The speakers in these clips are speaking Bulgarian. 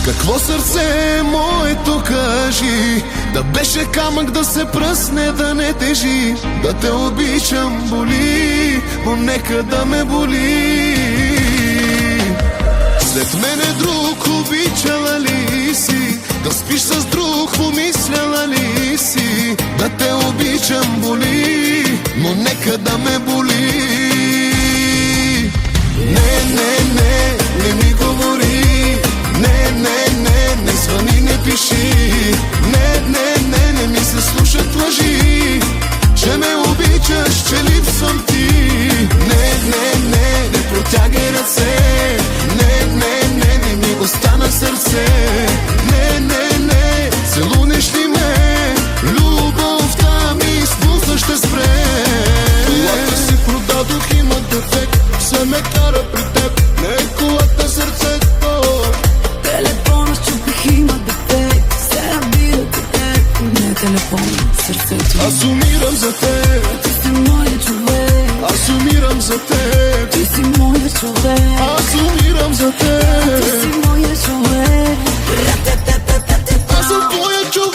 Какво сърце моето кажи, да беше камък да се пръсне, да не тежи. Да те обичам боли, но нека да ме боли. След мене друг обичала ли си, да спиш с друг помисляла ли си. Да те обичам боли, но нека да ме боли. Не ми говори, не звъни, не пиши. Не ми се слушат лъжи, че ме обичаш, че липсвам ти. Не протягай ръце, не ми остана сърце. Не, целунеш ли ме, любовта ми спусна ще спре. Колата си продадох, има дефект, все ме кара при теб, не колата, сърцето. Телефона щупих, има дефект, се набира по теб. Не телефона, сърцето. Аз умирам за теб, ти си моят човек. аз умирам за теб, Ти си моят човек. аз умирам за теб. Ти си моят човек. Аз съм твоя човек.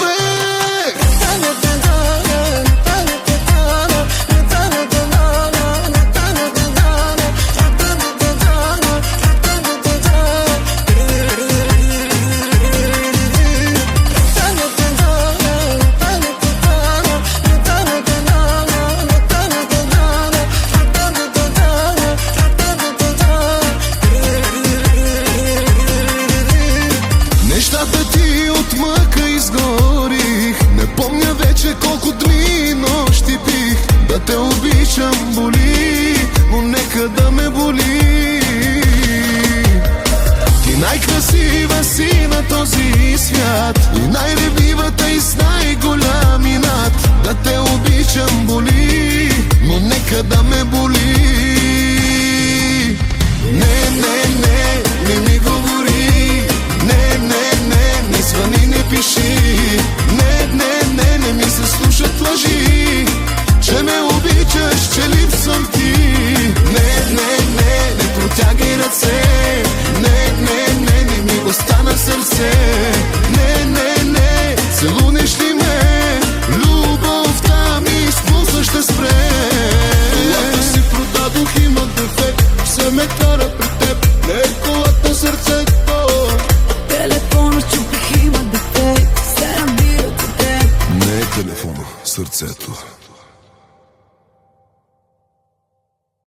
Нещата ти от мъка изгорих, не помня вече колко дни и нощи пих. Да те обичам боли, но нека да ме боли. Ти най-красива си на този свят, и най-ревливата и с най-голям инат. Да те обичам боли, но нека да ме боли. Не ми говори, не звъни, не пиши. Не ми се слушат лъжи, че ме обичаш, че липсвам ти. Не протягай ръце, не ми остана сърце. Не, целунеш ли ме, любовта ми спусна ще спре. Колата си продадох, има дефект, все ме кара при теб, не колата, сърцето. Телефона щупих, има дефект, се набира по теб. Не е телефона, сърцето.